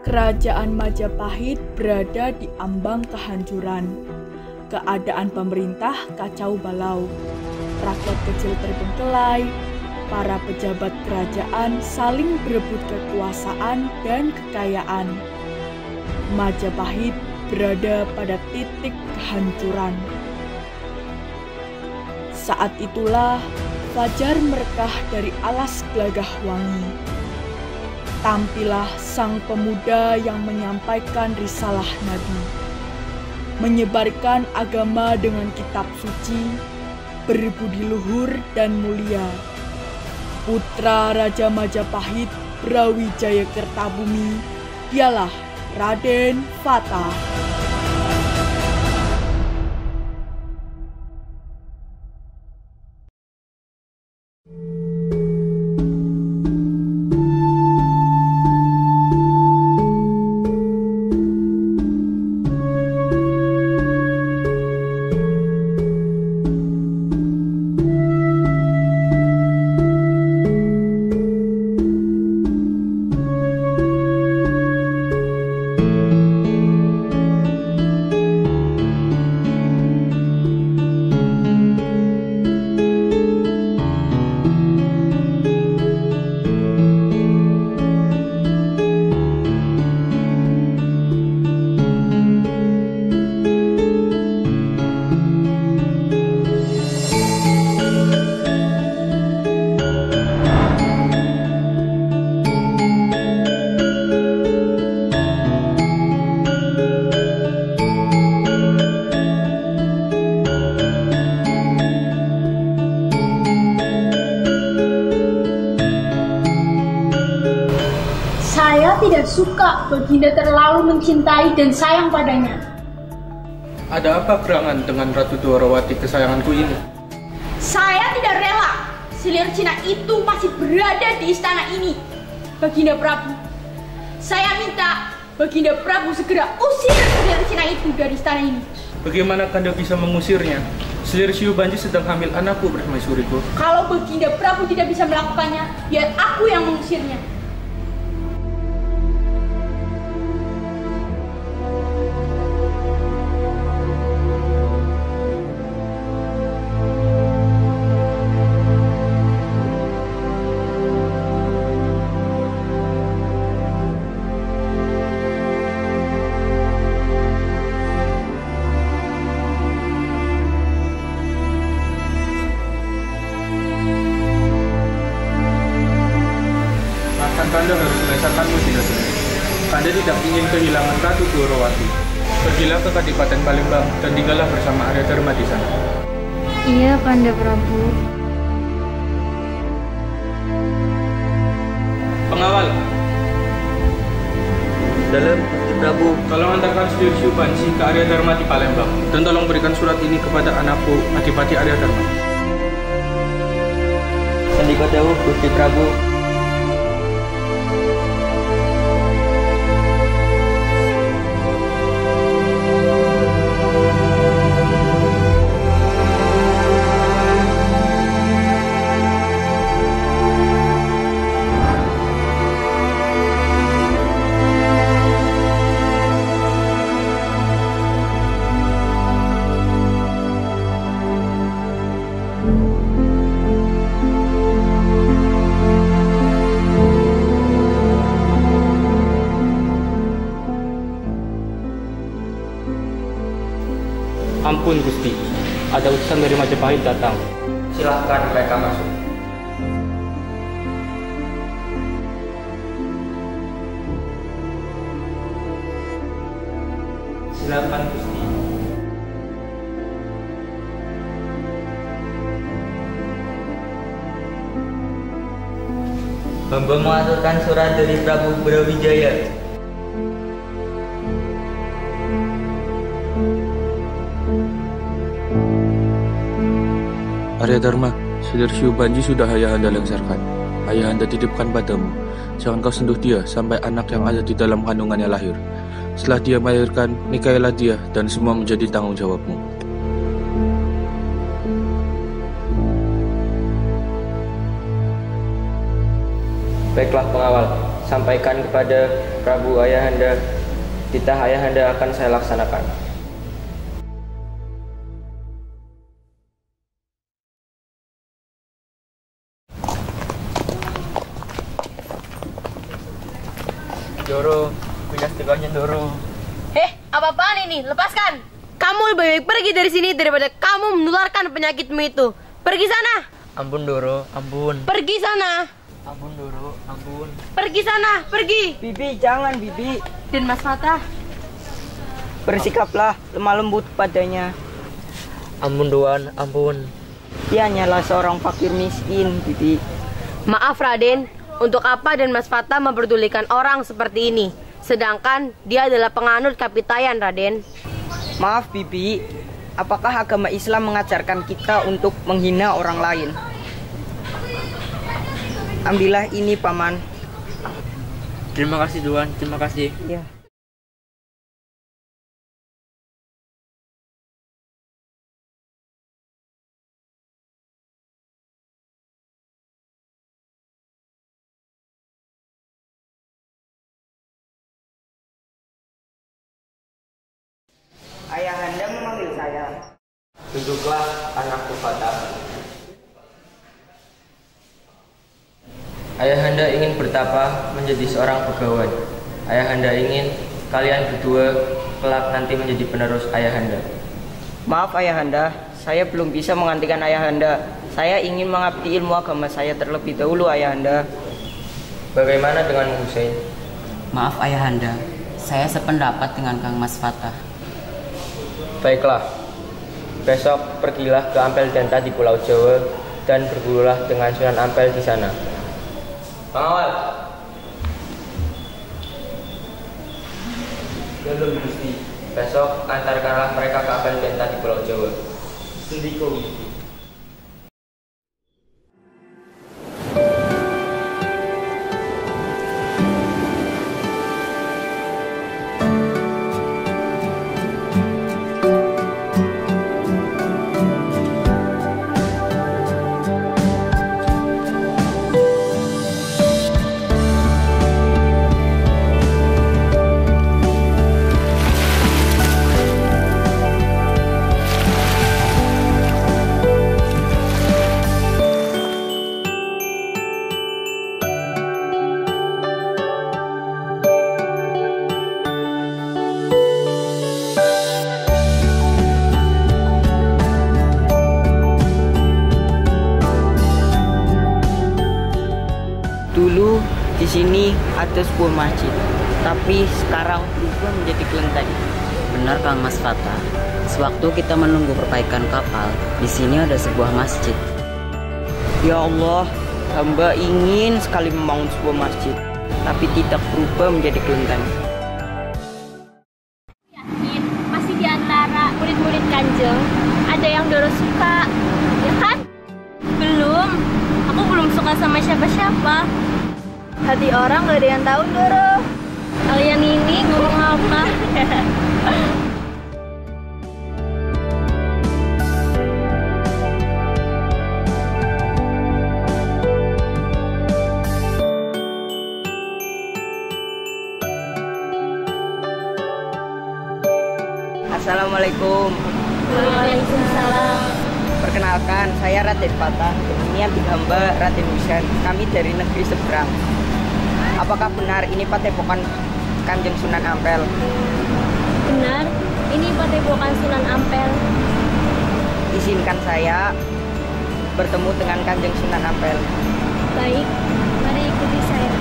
Kerajaan Majapahit berada di ambang kehancuran. Keadaan pemerintah kacau balau. Rakyat kecil terbengkelai. Para pejabat kerajaan saling berebut kekuasaan dan kekayaan. Majapahit berada pada titik kehancuran. Saat itulah fajar merkah dari alas Gelagah Wangi. Tampillah sang pemuda yang menyampaikan risalah Nabi, menyebarkan agama dengan kitab suci, berbudi luhur dan mulia. Putra Raja Majapahit Brawijaya Kertabumi, dialah Raden Fata. Saya tidak suka Baginda terlalu mencintai dan sayang padanya. Ada apa gerangan dengan Ratu Dwarawati kesayanganku ini? Saya tidak rela selir Cina itu masih berada di istana ini. Baginda Prabu, saya minta Baginda Prabu segera usir selir Cina itu dari istana ini. Bagaimana Kanda bisa mengusirnya? Selir Siu Banji sedang hamil anakku permaisuriku. Kalau Baginda Prabu tidak bisa melakukannya, biar aku yang mengusirnya. Kanda harus merasakanmu tidak senang. Kanda tidak ingin kehilangan Ratu Dwarawati. Pergilah ke Kadipaten Palembang dan tinggallah bersama Arya Dharma di sana. Iya, Kanda Prabu. Pengawal. Dalam, Gusti Prabu. Tolong antarkan Selir Siu Banji ke Arya Dharma di Palembang. Dan tolong berikan surat ini kepada anakku, Adipati Arya Dharma. Sandika dawuh, Gusti Prabu. Ampun Gusti, ada utusan dari Majapahit datang. Silahkan mereka masuk. Silakan Gusti. Hamba mengaturkan surat dari Prabu Brawijaya. Arya Dharma, Selir Siu Banji sudah ayahanda lengsarkan. Ayahanda titipkan padamu. Jangan kau sentuh dia sampai anak yang ada di dalam kandungannya lahir. Setelah dia melahirkan, nikahilah dia dan semua menjadi tanggung jawabmu. Baiklah pengawal, sampaikan kepada Prabu Ayahanda, titah Ayahanda akan saya laksanakan. Doro, pindah tegaknya Doro. Apa-apaan ini? Lepaskan! Kamu lebih baik pergi dari sini daripada kamu menularkan penyakitmu itu. Pergi sana! Ampun Doro, ampun. Pergi sana! Ampun Doro, ampun. Pergi sana! Pergi! Bibi, jangan Bibi. Dan Mas Fatah, Bersikaplah lemah lembut padanya. Ampun Tuan, ampun. Dia hanyalah seorang fakir miskin, Bibi. maaf Raden, untuk apa dan Mas Fatah memperdulikan orang seperti ini? Sedangkan dia adalah penganut kapitayan, Raden. Maaf Bibi, apakah agama Islam mengajarkan kita untuk menghina orang lain? Ambillah ini Paman. Terima kasih Tuan, terima kasih. Ya. Ayahanda memanggil saya. Duduklah anakku Fatah. Ayahanda ingin bertapa menjadi seorang pegawai. Ayahanda ingin kalian berdua kelak nanti menjadi penerus Ayahanda. Maaf Ayahanda, saya belum bisa menggantikan Ayahanda. Saya ingin mengabdi ilmu agama saya terlebih dahulu Ayahanda. Bagaimana dengan Hussein? Maaf Ayahanda, saya sependapat dengan Kang Mas Fatah. Baiklah, besok pergilah ke Ampel Denta di Pulau Jawa dan bergurulah dengan Sunan Ampel di sana. Pengawal. Belum Gusti. Besok antarkanlah mereka ke Ampel Denta di Pulau Jawa. Sendiko Gusti. Dulu di sini ada sebuah masjid, tapi sekarang berubah menjadi kelenteng. Benar Kang Mas Fatah. Sewaktu kita menunggu perbaikan kapal, di sini ada sebuah masjid. Ya Allah, hamba ingin sekali membangun sebuah masjid, tapi tidak berubah menjadi kelenteng. Yakin masih di antara murid-murid Kanjeng ada yang Doro suka, ya kan? Belum, aku belum suka sama siapa-siapa. Hati orang gak ada yang tahu, Doro. Kalian ini ngomong apa? Assalamualaikum. Waalaikumsalam. Perkenalkan, saya Raden Fatah. Ini adik hamba Raden Husain. Kami dari negeri seberang. Apakah benar ini padepokan Kanjeng Sunan Ampel? Benar, ini padepokan Sunan Ampel. Izinkan saya bertemu dengan Kanjeng Sunan Ampel. Baik, mari ikuti saya.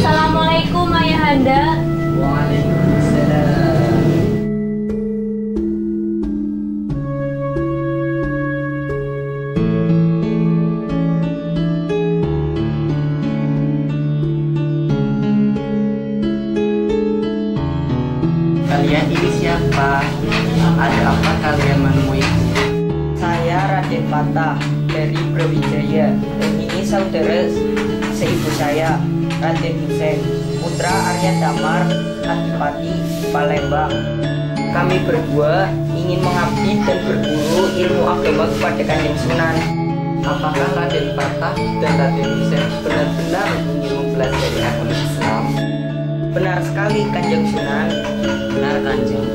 Assalamualaikum Ayahanda. Waalaikumsalam. Kalian ini siapa? Ada apa kalian menemui? Saya Raden Fatah dari Brawijaya dan ini saudara seibu saya, Raden Husein, putra Arya Damar, Adipati Palembang. Kami berdua ingin mengabdi dan berguru ilmu agama kepada Kanjeng Sunan. Apakah Raden Patah dan Raden Husein benar-benar ingin mempelajari agama Islam? Benar sekali Kanjeng Sunan. Benar Kanjeng.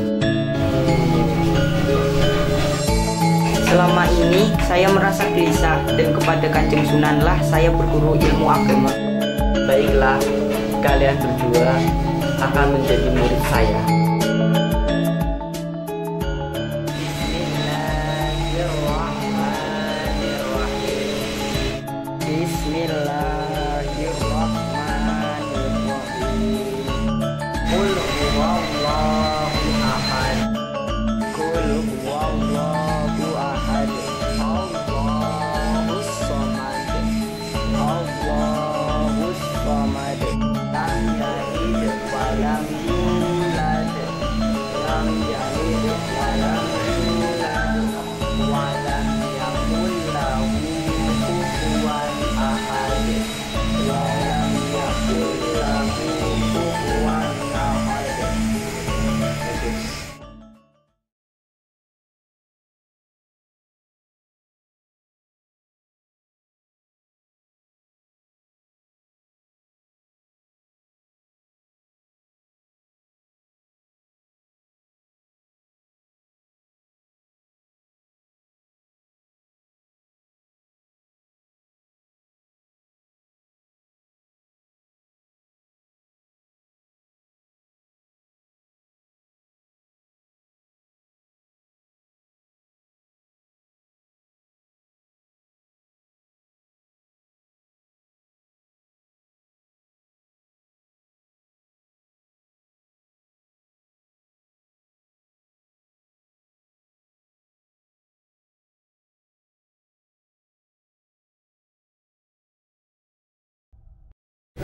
Selama ini saya merasa gelisah dan kepada Kanjeng Sunanlah saya berguru ilmu agama. Baiklah, kalian berdua akan menjadi murid saya.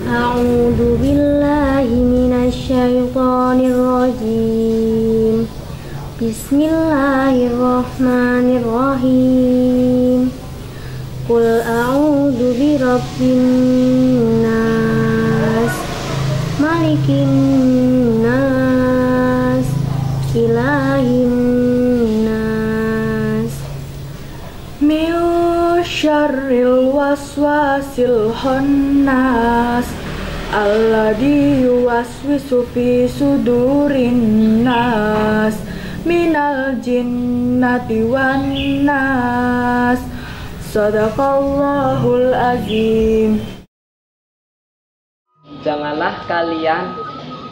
A'udzu billahi minasyaitonir rajim. Bismillahirrahmanirrahim. Qul a'udzu birabbin nas, malikin nas, ilahin nas, min syarril waswasil khannas, alladzi yuwaswisu fi sudurin nas, minal jinnati wan nas. Sadaqallahul azim. Janganlah kalian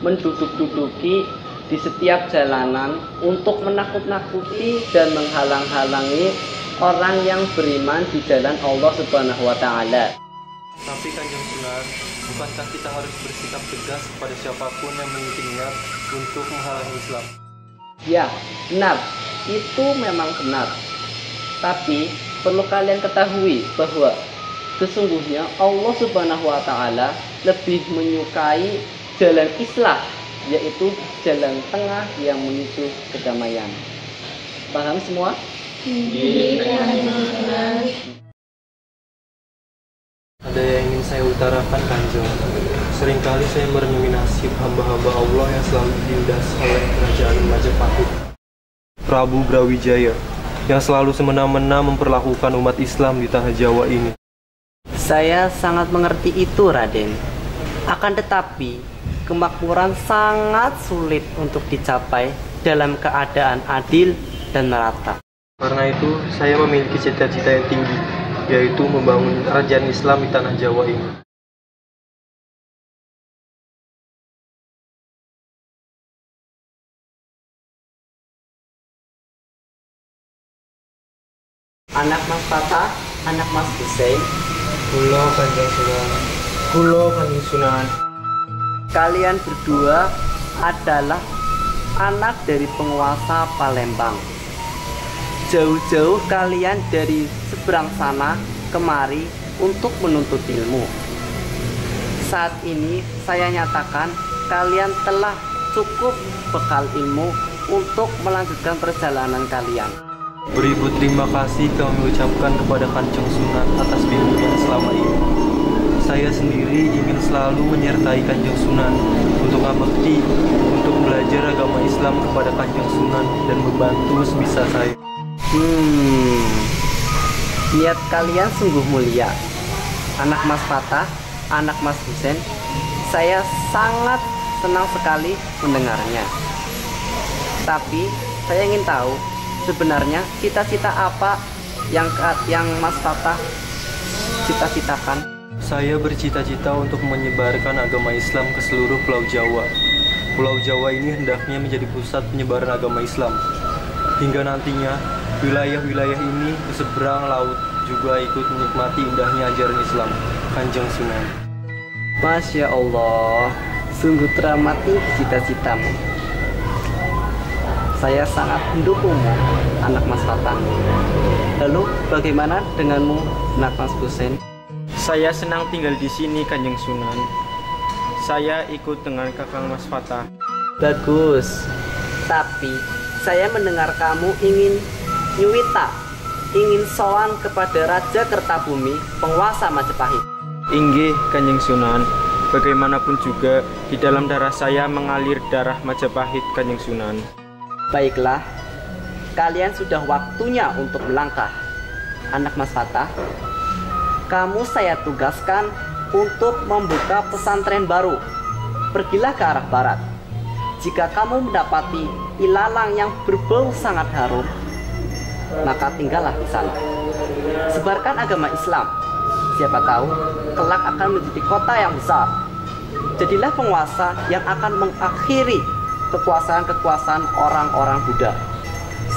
menduduk-duduki di setiap jalanan untuk menakut-nakuti dan menghalang-halangi orang yang beriman di jalan Allah Subhanahu wa Ta'ala. Tapi Kanjeng Sunan, bukankah kita harus bersikap tegas kepada siapapun yang memiliki niat untuk menghalangi Islam? Ya, benar. Itu memang benar. Tapi perlu kalian ketahui bahwa sesungguhnya Allah Subhanahu wa Ta'ala lebih menyukai jalan islah, yaitu jalan tengah yang menuju kedamaian. Paham semua? Ada yang ingin saya utarakan, Kanjeng. Seringkali saya merenungi nasib hamba-hamba Allah yang selalu ditindas oleh kerajaan Majapahit, Prabu Brawijaya, yang selalu semena-mena memperlakukan umat Islam di tanah Jawa ini. Saya sangat mengerti itu, Raden. Akan tetapi, kemakmuran sangat sulit untuk dicapai dalam keadaan adil dan merata. Karena itu, saya memiliki cita-cita yang tinggi, yaitu membangun kerajaan Islam di tanah Jawa ini. Anak Mas Patah, anak Mas Husein, Kula Kanjeng Sunan. Kula Kanjeng Sunan. kalian berdua adalah anak dari penguasa Palembang. Jauh-jauh kalian dari seberang sana kemari untuk menuntut ilmu. Saat ini saya nyatakan kalian telah cukup bekal ilmu untuk melanjutkan perjalanan kalian. Beribu terima kasih kami ucapkan kepada Kanjeng Sunan atas bimbingan selama ini. Saya sendiri ingin selalu menyertai Kanjeng Sunan untuk ngabekti, untuk belajar agama Islam kepada Kanjeng Sunan dan membantu sebisa saya. Niat kalian sungguh mulia. Anak Mas Fatah, anak Mas Husein, saya sangat senang sekali mendengarnya. Tapi saya ingin tahu sebenarnya cita-cita apa yang Mas Fatah cita-citakan? Saya bercita-cita untuk menyebarkan agama Islam ke seluruh Pulau Jawa. Pulau Jawa ini hendaknya menjadi pusat penyebaran agama Islam. Hingga nantinya wilayah-wilayah ini di seberang laut juga ikut menikmati indahnya ajaran Islam Kanjeng Sunan. Masya Allah, sungguh teramat cita-citamu. Saya sangat mendukungmu, anak Mas Fatah. Lalu bagaimana denganmu, anak Mas Husein? Saya senang tinggal di sini, Kanjeng Sunan. Saya ikut dengan Kakang Mas Fatah. Bagus. Tapi saya mendengar kamu ingin nyuwita, ingin sowan kepada Raja Kertabumi, penguasa Majapahit. Inggih, Kanjeng Sunan. Bagaimanapun juga, di dalam darah saya mengalir darah Majapahit, Kanjeng Sunan. Baiklah, kalian sudah waktunya untuk melangkah. Anak Mas Fatah, kamu saya tugaskan untuk membuka pesantren baru. Pergilah ke arah barat. Jika kamu mendapati ilalang yang berbau sangat harum, maka tinggallah di sana. Sebarkan agama Islam. Siapa tahu kelak akan menjadi kota yang besar. Jadilah penguasa yang akan mengakhiri kekuasaan-kekuasaan orang-orang Buddha.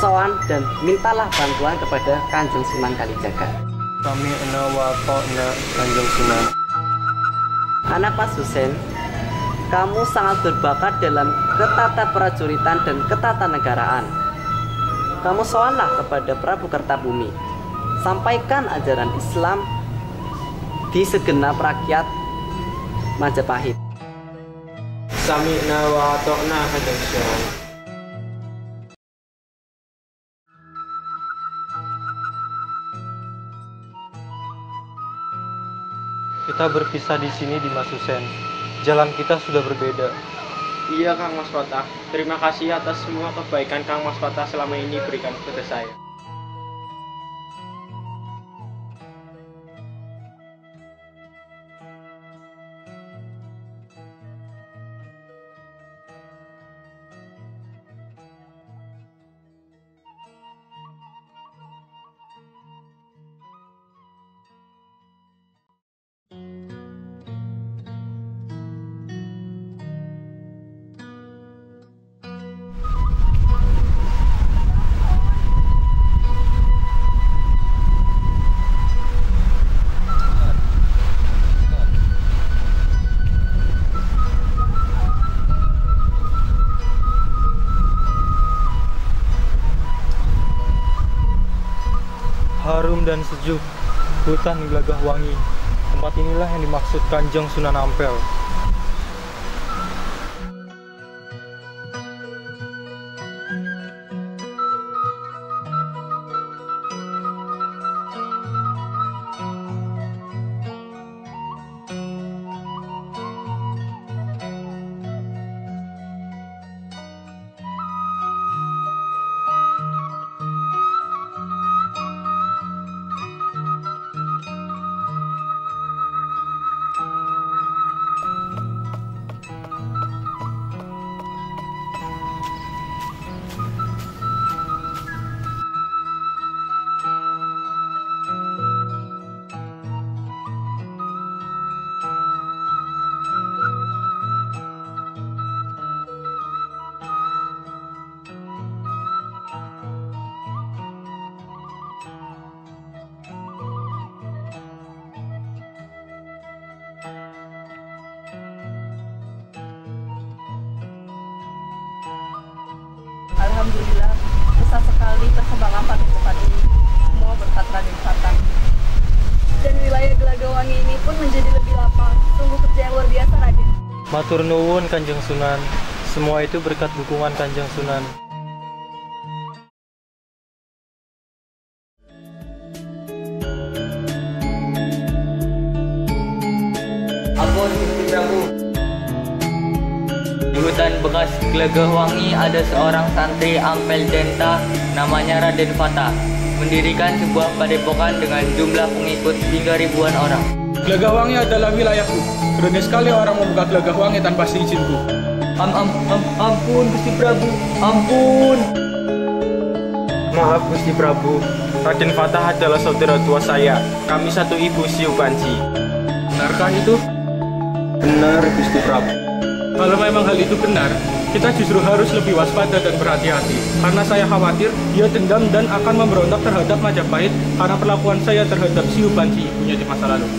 Sowan dan mintalah bantuan kepada Kanjeng Sunan Kalijaga. Kami wa ta'na Kanjeng Sunan. Anak Mas Husein, kamu sangat berbakat dalam ketataprajuritan dan ketatanegaraan. Kamu sowanlah kepada Prabu Kertabumi. Sampaikan ajaran Islam di segenap rakyat Majapahit. Sami'na wa ata'na, Kanjeng Sunan. Kita berpisah di sini di Mas Husein. Jalan kita sudah berbeda. Iya, Kang Mas Fatah. Terima kasih atas semua kebaikan Kang Mas Fatah selama ini berikan kepada saya. Harum dan sejuk, hutan gelagah wangi. Tempat inilah yang dimaksud Kanjeng Sunan Ampel. Alhamdulillah, besar sekali perkembangan padepokan ini. Semua berkat Raden Fatah. Dan wilayah Gelagawangi ini pun menjadi lebih lapang. Sungguh kerja yang luar biasa, Raden. Matur nuwun Kanjeng Sunan. Semua itu berkat dukungan Kanjeng Sunan. Prabu. Di hutan bekas Glegahwangi ada seorang santri Ampel Denta namanya Raden Fata, mendirikan sebuah padepokan dengan jumlah pengikut hingga ribuan orang. Glegahwangi adalah wilayahku. Berani sekali orang membuka Glegahwangi tanpa seizinku. Ampun Gusti Prabu, ampun. Maaf Gusti Prabu, Raden Fatah adalah saudara tua saya. Kami satu ibu Siu Banci. Benarkah itu? Benar Gusti Prabu. Kalau memang hal itu benar, kita justru harus lebih waspada dan berhati-hati. Karena saya khawatir dia dendam dan akan memberontak terhadap Majapahit karena perlakuan saya terhadap Siu Banci ibunya di masa lalu.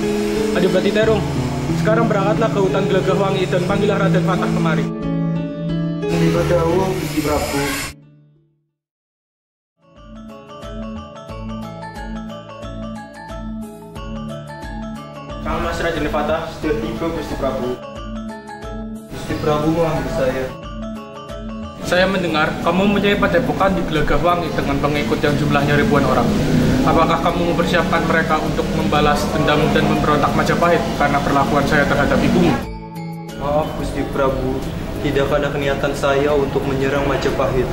Adipati Terung, sekarang berangkatlah ke hutan Glegahwangi dan panggillah Raden Fatah kemari. Sendika dawuh Gusti Prabu. Kang Mas Raden Fatah sudah tiba Gusti Prabu. Gusti Prabu mengambil saya. Saya mendengar kamu mempunyai padepokan di Glegahwangi dengan pengikut yang jumlahnya ribuan orang. Apakah kamu mempersiapkan mereka untuk membalas dendam dan memberontak Majapahit karena perlakuan saya terhadap ibumu? Maaf Gusti Prabu, tidak ada niatan saya untuk menyerang Majapahit.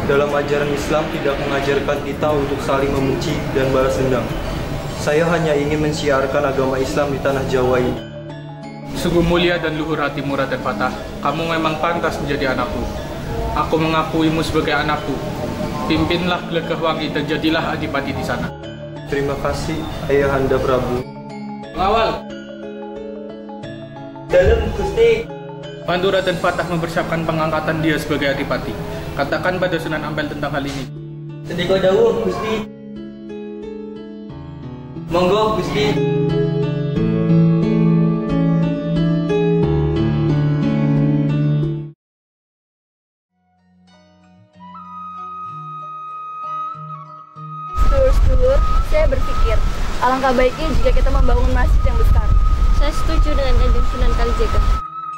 Dalam ajaran Islam tidak mengajarkan kita untuk saling membenci dan balas dendam. Saya hanya ingin mensiarkan agama Islam di tanah Jawa ini. Sungguh mulia dan luhur hatimu Raden Fatah. Kamu memang pantas menjadi anakku. Aku mengakuimu sebagai anakku. Pimpinlah Glegahwangi dan jadilah adipati di sana. Terima kasih Ayahanda Prabu. Pengawal, Dalam Gusti. bantu Raden Fatah mempersiapkan pengangkatan dia sebagai adipati. Katakan pada Sunan Ampel tentang hal ini. Sendika dawuh Gusti. Monggo Gusti. Sedulur-sedulur, saya berpikir alangkah baiknya jika kita membangun masjid yang besar. Saya setuju dengan Kanjeng Sunan Kalijaga.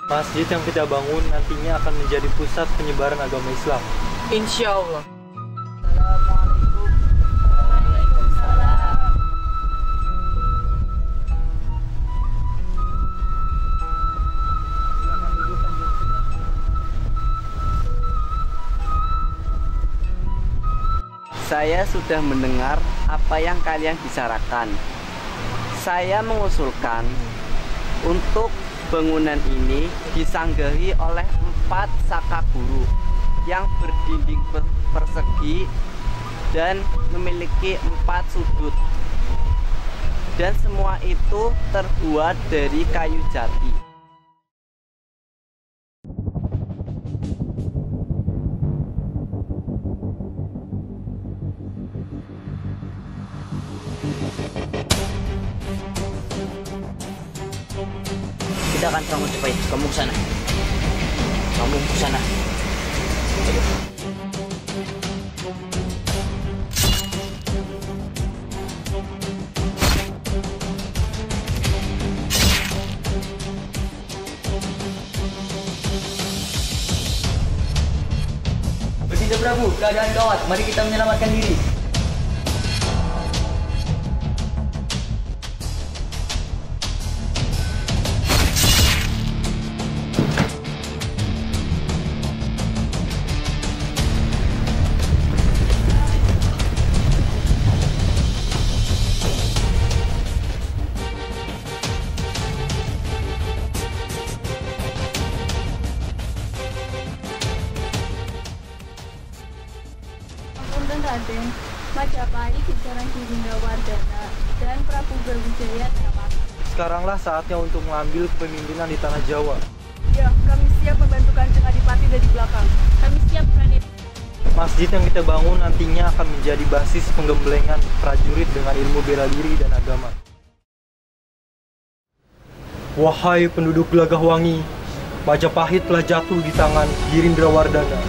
Masjid yang kita bangun nantinya akan menjadi pusat penyebaran agama Islam. Insya Allah. Saya sudah mendengar apa yang kalian bicarakan. Saya mengusulkan untuk bangunan ini disanggahi oleh 4 saka guru yang berdinding persegi dan memiliki 4 sudut. Dan semua itu terbuat dari kayu jati. Kita akan bangun supaya kamu ke sana. Kamu ke sana. Ayo. Baginda Prabu, keadaan gawat. Mari kita menyelamatkan diri. Raden, Majapahit diserang Giringrawardhana dan Prabu Brawijaya tewas. Sekaranglah saatnya untuk mengambil kepemimpinan di tanah Jawa. Ya, kami siap membantu Kanjeng Adipati dari belakang. Kami siap, Raden. Masjid yang kita bangun nantinya akan menjadi basis penggemblengan prajurit dengan ilmu bela diri dan agama. Wahai penduduk Glegahwangi, Majapahit telah jatuh di tangan Girindrawardhana.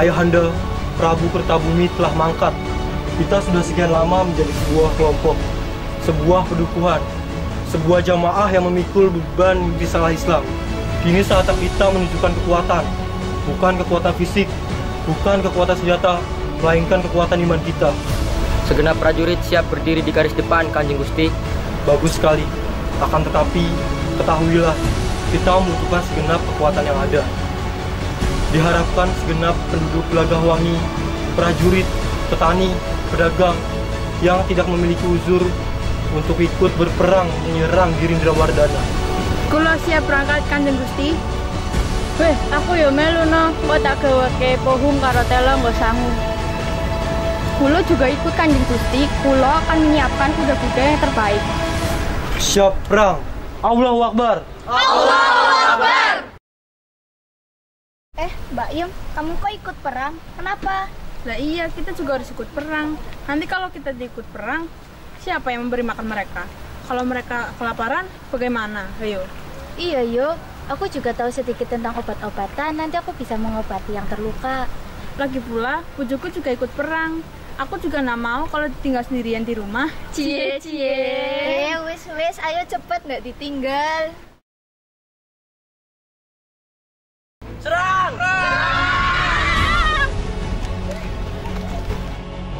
Ayahanda Prabu Kertabumi telah mangkat. Kita sudah sekian lama menjadi sebuah kelompok, sebuah pedukuhan, sebuah jamaah yang memikul beban risalah Islam. Kini saatnya kita menunjukkan kekuatan, bukan kekuatan fisik, bukan kekuatan senjata, melainkan kekuatan iman kita. Segenap prajurit siap berdiri di garis depan, Kanjeng Gusti. Bagus sekali. Akan tetapi, ketahuilah, kita membutuhkan segenap kekuatan yang ada. Diharapkan segenap penduduk Gelagahwangi, prajurit, petani, pedagang yang tidak memiliki uzur untuk ikut berperang menyerang Girindrawardhana. Kula siap berangkat Kanjeng Gusti. Weh, aku yo melu no, kok tak gaweke pohum karo telo nggo sangu. Kula juga ikut Kanjeng Gusti, kula akan menyiapkan kuda-kuda yang terbaik. Siap perang. Allahu Akbar. Allahu Akbar. Mbak Yum, kamu kok ikut perang? Kenapa? Lah iya, kita juga harus ikut perang. Nanti kalau kita ikut perang, siapa yang memberi makan mereka? Kalau mereka kelaparan, bagaimana? Ayo. Iya yuk, aku juga tahu sedikit tentang obat-obatan. Nanti aku bisa mengobati yang terluka. Lagi pula, bujuku juga ikut perang. Aku juga nggak mau kalau tinggal sendirian di rumah. Cie cie. Wis, ayo cepet nggak ditinggal. Serang!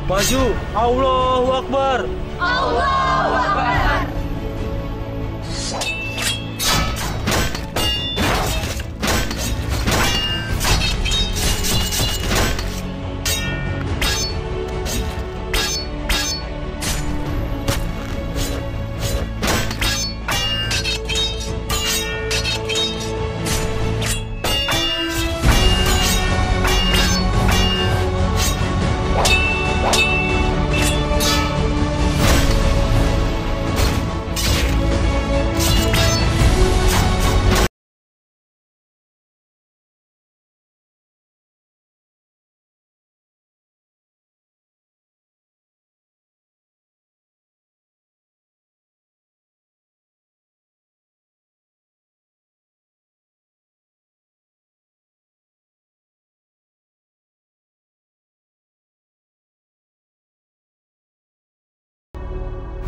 Maju! Allahu Akbar! Allahu Akbar.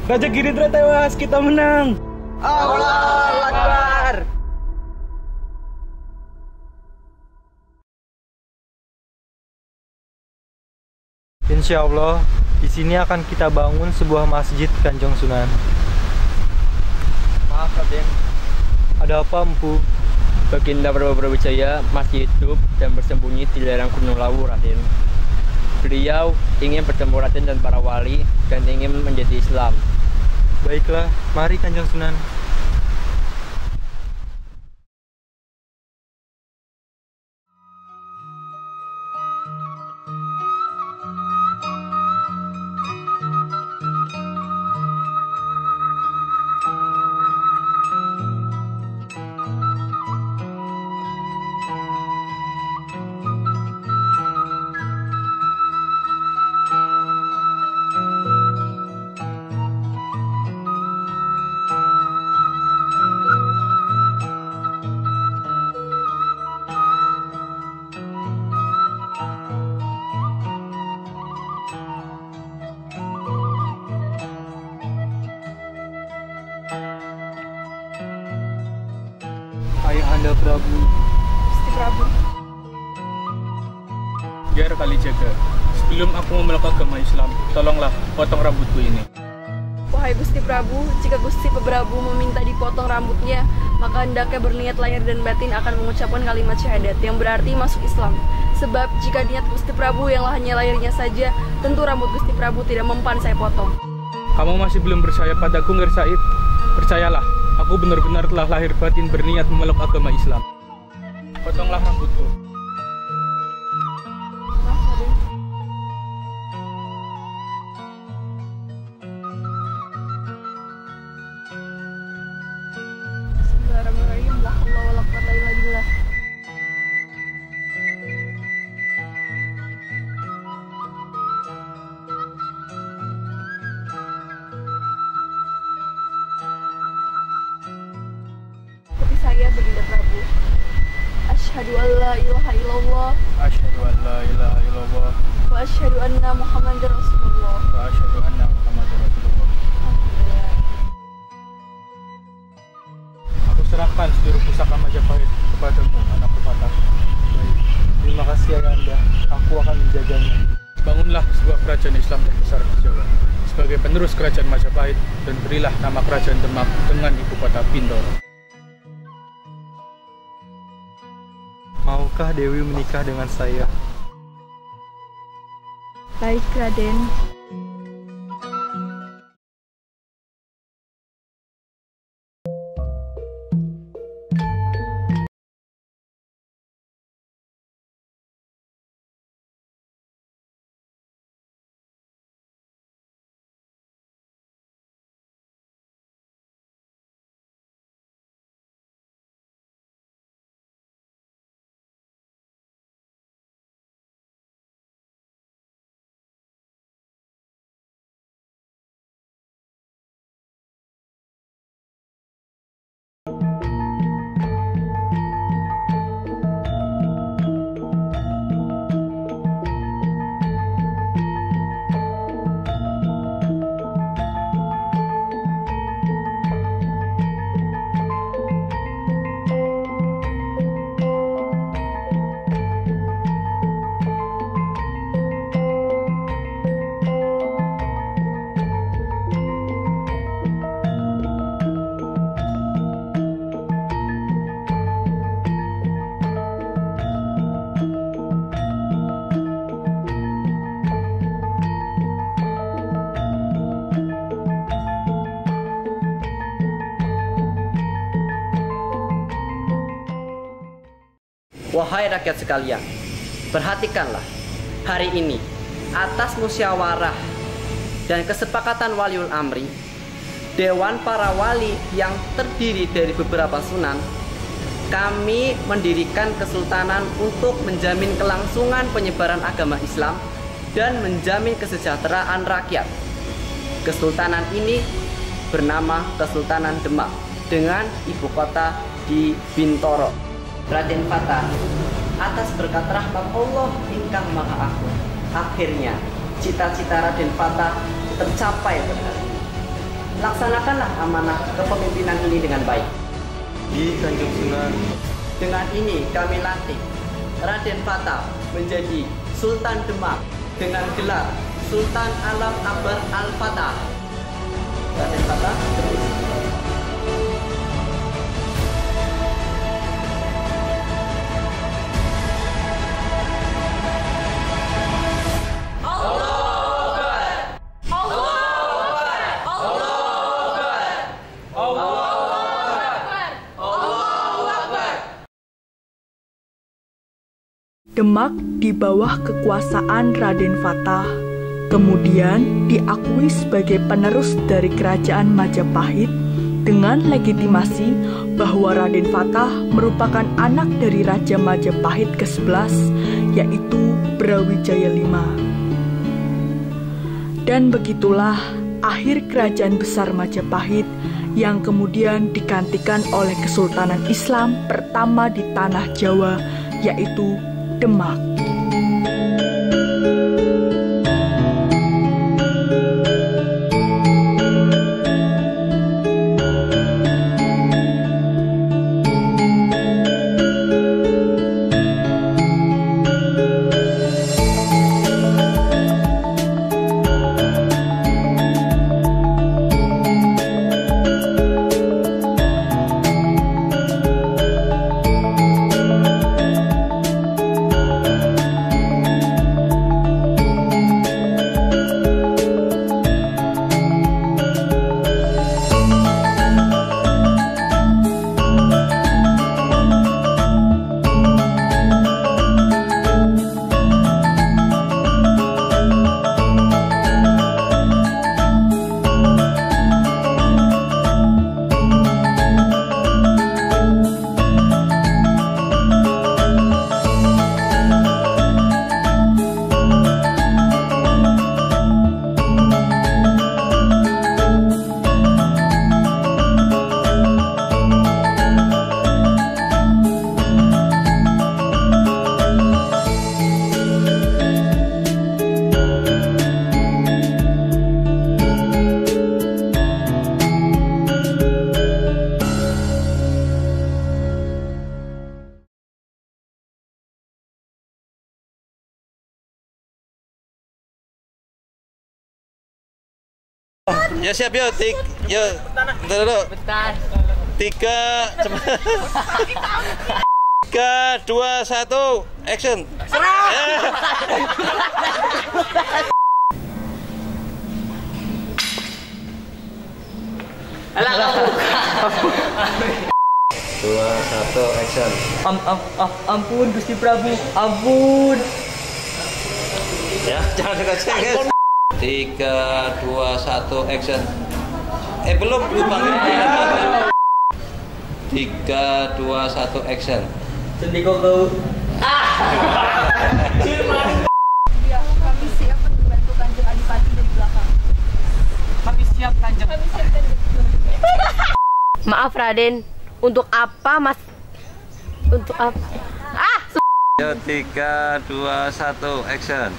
Raja Girindra tewas, kita menang. Allahu Akbar. Insya Allah, di sini akan kita bangun sebuah masjid, Kanjeng Sunan. Maaf Raden, Ada apa, Empu? Baginda Prabu Brawijaya masih hidup dan bersembunyi di lereng Gunung Lawu, Raden. Beliau ingin bertemu Raden dan para wali dan ingin menjadi Islam. Baiklah, mari Kanjeng Sunan. Ayahanda Prabu. Gusti Prabu. Biar Kalijaga, sebelum aku memeluk agama Islam, tolonglah potong rambutku ini. Wahai Gusti Prabu, jika Gusti Prabu meminta dipotong rambutnya, maka hendaknya berniat lahir dan batin akan mengucapkan kalimat syahadat yang berarti masuk Islam. Sebab jika niat Gusti Prabu yang hanya lahirnya saja, tentu rambut Gusti Prabu tidak mempan saya potong. Kamu masih belum percaya padaku, Nger Said? Percayalah, aku benar-benar telah lahir batin berniat memeluk agama Islam. Potonglah rambutku. Bismillahirrahmanirrahim. La haula wala quwwata illa billah. Seperti saya, Baginda Prabu. Asyhadu an la ilaha illallah Asyhadu an la ilaha illallah wa asyhadu anna Muhammadar Rasulullah. wa asyhadu anna Muhammadar Rasulullah. Alhamdulillah. Aku serahkan seluruh pusaka Majapahit kepadamu, anak Fatah. Baik. Terima kasih Ayahanda. Aku akan menjaganya. Bangunlah sebuah kerajaan Islam terbesar di Jawa sebagai penerus kerajaan Majapahit dan berilah nama kerajaan Demak dengan ibu kota Bintoro. Maukah Dewi menikah dengan saya? Baik, Raden. Wahai rakyat sekalian, perhatikanlah hari ini atas musyawarah dan kesepakatan Waliul Amri, Dewan para wali yang terdiri dari beberapa sunan, kami mendirikan kesultanan untuk menjamin kelangsungan penyebaran agama Islam dan menjamin kesejahteraan rakyat. Kesultanan ini bernama Kesultanan Demak dengan ibu kota di Bintoro. Raden Fata, atas berkat rahmat Allah ingkang Maha Agung, akhirnya cita-cita Raden Fata tercapai pada hari ini. Laksanakanlah amanah kepemimpinan ini dengan baik. Di Kanjeng Sunan. Dengan ini kami lantik Raden Fata menjadi Sultan Demak dengan gelar Sultan Alam Akbar Al-Fatah. Raden Fata terus. Demak di bawah kekuasaan Raden Fata, kemudian diakui sebagai penerus dari kerajaan Majapahit dengan legitimasi bahwa Raden Fata merupakan anak dari Raja Majapahit ke-11, yaitu Brawijaya V. Dan begitulah akhir kerajaan besar Majapahit yang kemudian digantikan oleh Kesultanan Islam pertama di tanah Jawa, yaitu Demak. Ya siap yo, yo, bentar dulu. 3, 3, 2, 1, action. Alah kamu. 2, 1, action. Ampun Gusti Prabu, ampun. Ya, jangan dekat-dekat. 3, 2, 1, action. Belum panggil. 3, 2, 1, action. Sedih kok kau. Ya, kami siap membantu Kanjeng Adipati dari belakang. Kami siap Kanjeng. Maaf Raden, untuk apa mas? Untuk apa? Yo, 3, 2, 1, action.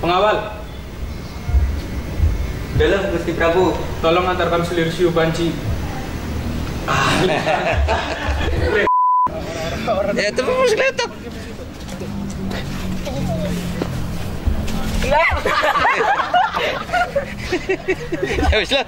Pengawal, Dalam Gusti Prabu. tolong antarkan selir Siu Banci. Ya, terus letak. Ya wis lah,